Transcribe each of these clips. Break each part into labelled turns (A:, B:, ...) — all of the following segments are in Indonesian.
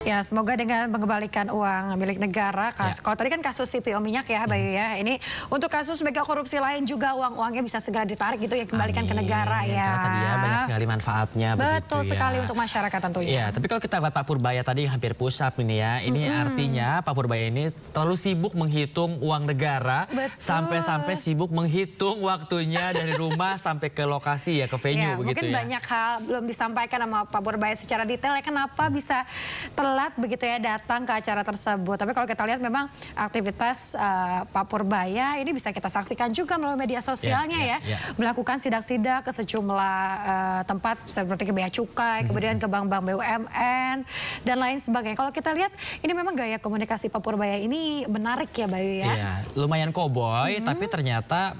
A: Ya, semoga dengan mengembalikan uang milik negara. Kalau tadi kan kasus CPO minyak ya, Bayu ya. Ini untuk kasus mega korupsi lain juga uangnya bisa segera ditarik gitu ya, kembalikan ke negara ya.
B: Tadi ya banyak sekali manfaatnya.
A: Betul sekali untuk masyarakat tentunya.
B: Ya, tapi kalau kita lihat Pak Purbaya tadi hampir push up ini ya. Ini artinya Pak Purbaya ini terlalu sibuk menghitung uang negara. Sampai-sampai sibuk menghitung waktunya dari rumah sampai ke lokasi ya, ke venue begitu
A: mungkin
B: ya.
A: Banyak hal belum disampaikan sama Pak Purbaya secara detail ya, kenapa bisa telat begitu ya datang ke acara tersebut. Tapi kalau kita lihat memang aktivitas Pak Purbaya ini bisa kita saksikan juga melalui media sosialnya melakukan sidak-sidak ke sejumlah tempat seperti ke Bea Cukai, kemudian ke bank-bank BUMN dan lain sebagainya. Kalau kita lihat ini memang gaya komunikasi Pak Purbaya ini menarik ya, Bayu ya.
B: Iya, lumayan cowboy tapi ternyata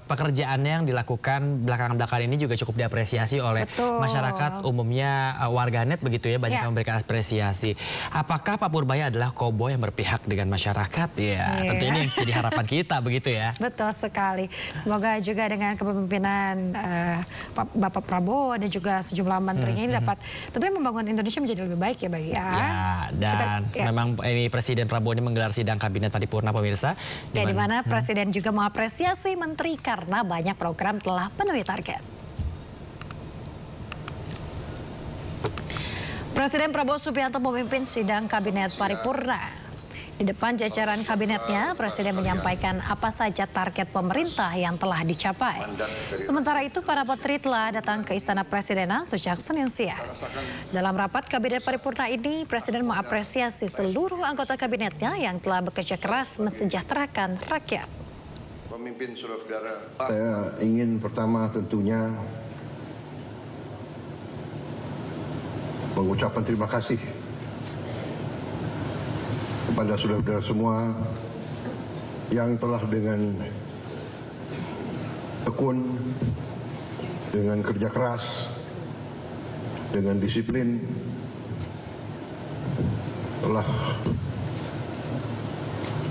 B: pekerjaannya yang dilakukan belakangan-belakangan ini juga cukup diapresiasi oleh masyarakat umumnya, warganet begitu ya, banyak yang memberikan apresiasi. Apakah Pak Purbaya adalah koboi yang berpihak dengan masyarakat? Ya, tentu ini yang jadi harapan kita begitu ya.
A: Betul sekali. Semoga juga dengan kepemimpinan Bapak Prabowo dan juga sejumlah menterinya ini dapat tentunya membangun Indonesia menjadi lebih baik ya, Bayu ya.
B: Dan memang ini Presiden Prabowo ini menggelar sidang kabinet paripurna pemirsa.
A: Di mana Presiden juga mengapresiasi menteri karena banyak program telah memenuhi target. Presiden Prabowo Subianto memimpin sidang kabinet paripurna. Di depan jajaran kabinetnya, Presiden menyampaikan apa saja target pemerintah yang telah dicapai. Sementara itu, para menteri telah datang ke Istana Presidenan sejak Senin siang. Dalam rapat kabinet paripurna ini, Presiden mengapresiasi seluruh anggota kabinetnya yang telah bekerja keras mensejahterakan rakyat.
C: Pemimpin saudara, saya ingin pertama tentunya mengucapkan terima kasih kepada saudara-saudara semua yang telah dengan tekun, dengan kerja keras, dengan disiplin telah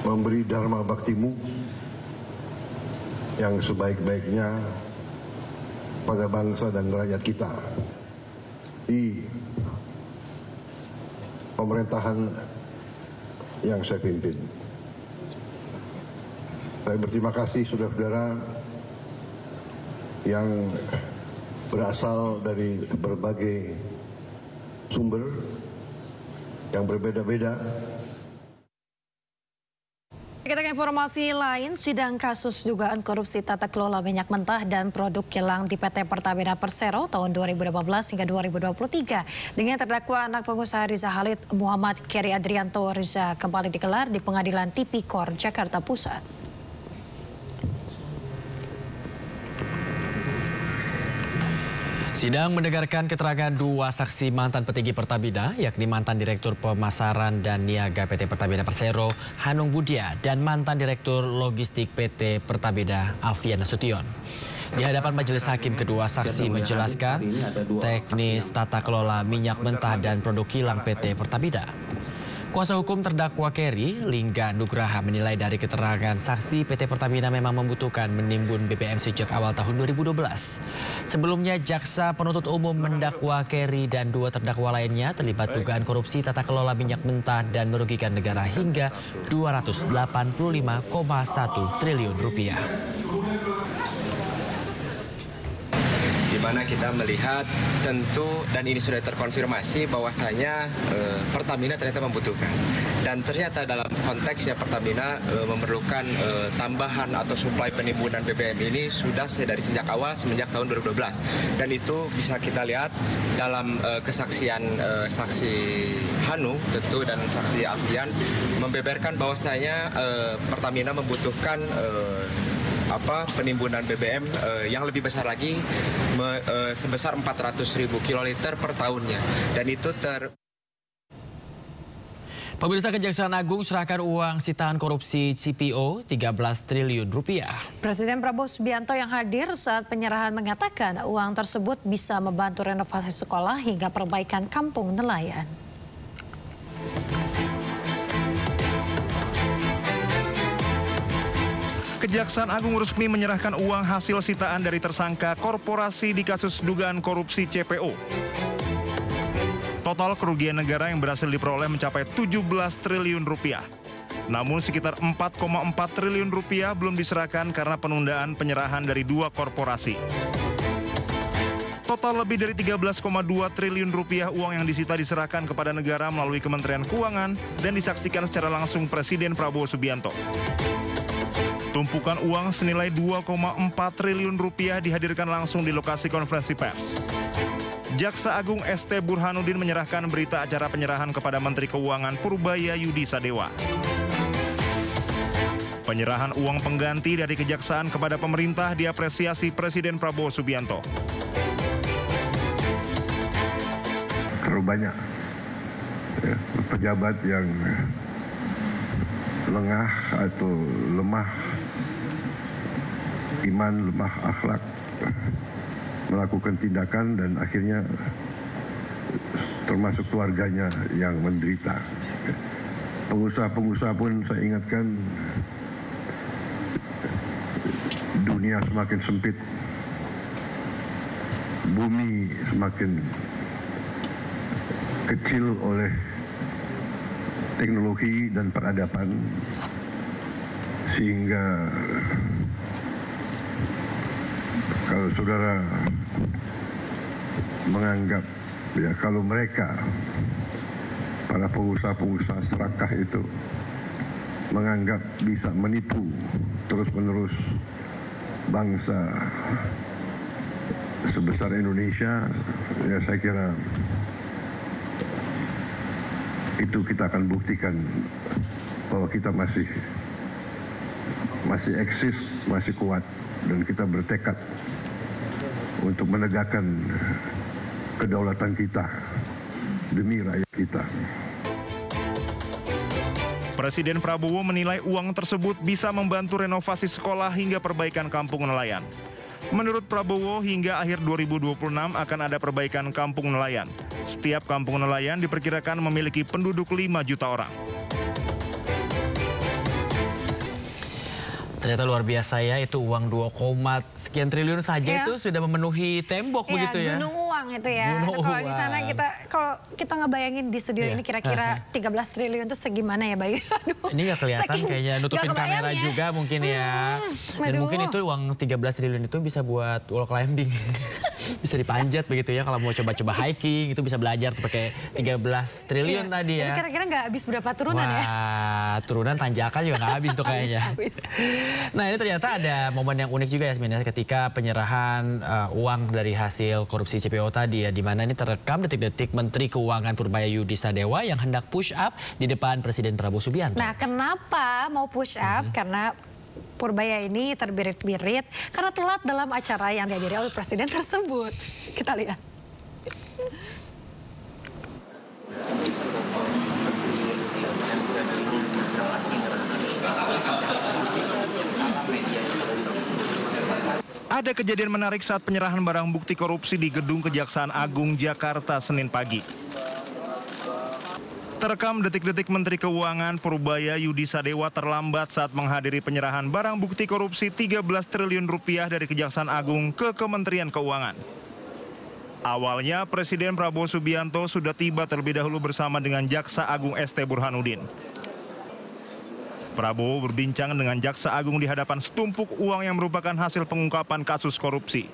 C: memberi dharma baktimu yang sebaik-baiknya pada bangsa dan rakyat kita di pemerintahan yang saya pimpin. Saya berterima kasih saudara-saudara yang berasal dari berbagai sumber yang berbeda-beda.
A: Kita ke informasi lain, sidang kasus dugaan korupsi tata kelola minyak mentah dan produk kilang di PT Pertamina Persero tahun 2018 hingga 2023 dengan terdakwa anak pengusaha Riza Khalid Muhammad Keri Adrianto Riza kembali digelar di Pengadilan Tipikor Jakarta Pusat.
B: Sidang mendengarkan keterangan dua saksi mantan petinggi Pertamina, yakni mantan Direktur Pemasaran dan Niaga PT Pertamina Persero, Hanung Budia, dan mantan Direktur Logistik PT Pertamina, Alfian Nasution. Di hadapan majelis hakim, kedua saksi menjelaskan teknis tata kelola minyak mentah dan produk kilang PT Pertamina. Kuasa hukum terdakwa Keri, Lingga Nugraha, menilai dari keterangan saksi PT Pertamina memang membutuhkan menimbun BBM sejak awal tahun 2012. Sebelumnya, jaksa penuntut umum mendakwa Keri dan dua terdakwa lainnya terlibat dugaan korupsi tata kelola minyak mentah dan merugikan negara hingga 285,1 triliun rupiah.
D: Di mana kita melihat tentu dan ini sudah terkonfirmasi bahwasanya Pertamina ternyata membutuhkan dan ternyata dalam konteksnya Pertamina memerlukan tambahan atau suplai penimbunan BBM ini sudah dari sejak awal semenjak tahun 2012 dan itu bisa kita lihat dalam kesaksian saksi Hanung tentu dan saksi Alfian membeberkan bahwasanya Pertamina membutuhkan penimbunan BBM yang lebih besar lagi sebesar 400.000 kiloliter per tahunnya dan itu
B: Pemirsa, Kejaksaan Agung serahkan uang sitaan korupsi CPO 13 triliun rupiah.
A: Presiden Prabowo Subianto yang hadir saat penyerahan mengatakan uang tersebut bisa membantu renovasi sekolah hingga perbaikan kampung nelayan.
E: Kejaksaan Agung resmi menyerahkan uang hasil sitaan dari tersangka korporasi di kasus dugaan korupsi CPO. Total kerugian negara yang berhasil diperoleh mencapai 17 triliun rupiah. Namun sekitar 4,4 triliun rupiah belum diserahkan karena penundaan penyerahan dari 2 korporasi. Total lebih dari 13,2 triliun rupiah uang yang disita diserahkan kepada negara melalui Kementerian Keuangan dan disaksikan secara langsung Presiden Prabowo Subianto. Tumpukan uang senilai 2,4 triliun rupiah dihadirkan langsung di lokasi konferensi pers. Jaksa Agung ST Burhanuddin menyerahkan berita acara penyerahan kepada Menteri Keuangan Purbaya Yudi Sadewa. Penyerahan uang pengganti dari kejaksaan kepada pemerintah diapresiasi Presiden Prabowo Subianto.
C: Terlalu banyak pejabat yang lengah atau lemah iman, lemah akhlak, melakukan tindakan dan akhirnya termasuk keluarganya yang menderita. Pengusaha-pengusaha pun saya ingatkan, dunia semakin sempit, bumi semakin kecil oleh teknologi dan peradaban, sehingga kalau saudara menganggap kalau mereka para pengusaha-pengusaha serakah itu menganggap bisa menipu terus-menerus bangsa sebesar Indonesia, ya saya kira itu kita akan buktikan bahwa kita masih eksis, masih kuat, dan kita bertekad untuk menegakkan kedaulatan kita demi rakyat kita.
E: Presiden Prabowo menilai uang tersebut bisa membantu renovasi sekolah hingga perbaikan kampung nelayan. Menurut Prabowo, hingga akhir 2026 akan ada perbaikan kampung nelayan. Setiap kampung nelayan diperkirakan memiliki penduduk 5 juta orang.
B: Ternyata luar biasa ya, itu uang 2, sekian triliun saja itu sudah memenuhi tembok begitu ya.
A: Gunung uang itu ya. Kalau di sana kalau kita ngebayangin di studio ini kira-kira 13 triliun itu segimana ya Bayu? Aduh,
B: ini nggak kelihatan kayaknya, nutupin kamera ya juga mungkin ya. Dan mungkin itu uang 13 triliun itu bisa buat wall climbing. Bisa dipanjat begitu ya, kalau mau coba-coba hiking itu bisa belajar tuh pakai 13 triliun tadi ya.
A: Jadi kira-kira nggak habis berapa turunan ya?
B: Wah, turunan tanjakan juga nggak habis tuh kayaknya.
A: Habis.
B: Nah ini ternyata ada momen yang unik juga ya sebenarnya ketika penyerahan uang dari hasil korupsi CPO tadi ya, di mana ini terekam detik-detik Menteri Keuangan Purbaya Yudi Sadewa yang hendak push up di depan Presiden Prabowo Subianto.
A: Nah kenapa mau push up? Karena Purbaya ini terbirit-birit karena telat dalam acara yang dihadiri oleh Presiden tersebut. Kita lihat.
E: Ada kejadian menarik saat penyerahan barang bukti korupsi di Gedung Kejaksaan Agung Jakarta Senin pagi. Terekam detik-detik Menteri Keuangan Purbaya Yudi Sadewa terlambat saat menghadiri penyerahan barang bukti korupsi 13 triliun rupiah dari Kejaksaan Agung ke Kementerian Keuangan. Awalnya Presiden Prabowo Subianto sudah tiba terlebih dahulu bersama dengan Jaksa Agung ST Burhanuddin. Prabowo berbincang dengan Jaksa Agung di hadapan setumpuk uang yang merupakan hasil pengungkapan kasus korupsi.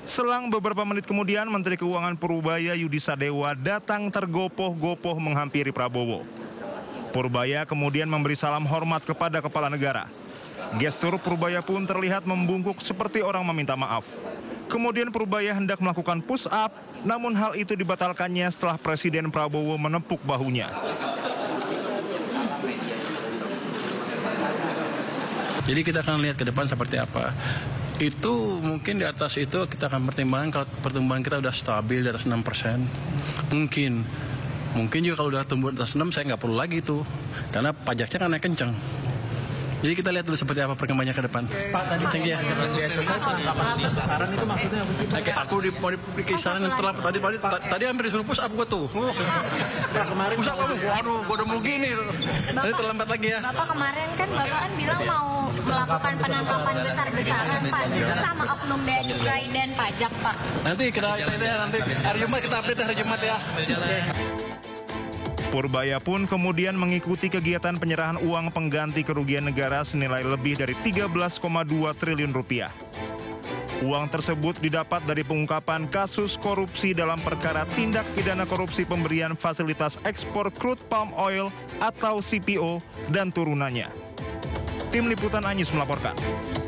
E: Selang beberapa menit kemudian, Menteri Keuangan Purbaya Yudi Sadewa datang tergopoh-gopoh menghampiri Prabowo. Purbaya kemudian memberi salam hormat kepada kepala negara. Gestur Purbaya pun terlihat membungkuk seperti orang meminta maaf. Kemudian Purbaya hendak melakukan push up, namun hal itu dibatalkannya setelah Presiden Prabowo menepuk bahunya.
F: Jadi kita akan lihat ke depan seperti apa. Itu mungkin di atas itu kita akan pertimbangkan kalau pertumbuhan kita udah stabil di atas 6%. Mungkin juga kalau udah tumbuh di atas 6 saya nggak perlu lagi itu. Karena pajaknya kan naik kencang. Jadi kita lihat dulu seperti apa perkembangannya ke depan. Pak, tadi saya saran itu maksudnya apa sih? Aku di kisaran yang terlambat tadi hampir disuruh push up gua tuh. Kemarin push up kamu, waduh, gua udah mau gini. Tadi terlambat lagi ya.
G: Bapak kemarin kan Bapak kan bilang mau melakukan penangkapan besar-besaran Pak, itu sama oknum bea cukai dan pajak Pak.
F: Nanti kita hari Jumat kita update hari Jumat ya.
E: Purbaya pun kemudian mengikuti kegiatan penyerahan uang pengganti kerugian negara senilai lebih dari 13,2 triliun rupiah. Uang tersebut didapat dari pengungkapan kasus korupsi dalam perkara tindak pidana korupsi pemberian fasilitas ekspor crude palm oil atau CPO dan turunannya. Tim Liputan Anyus melaporkan.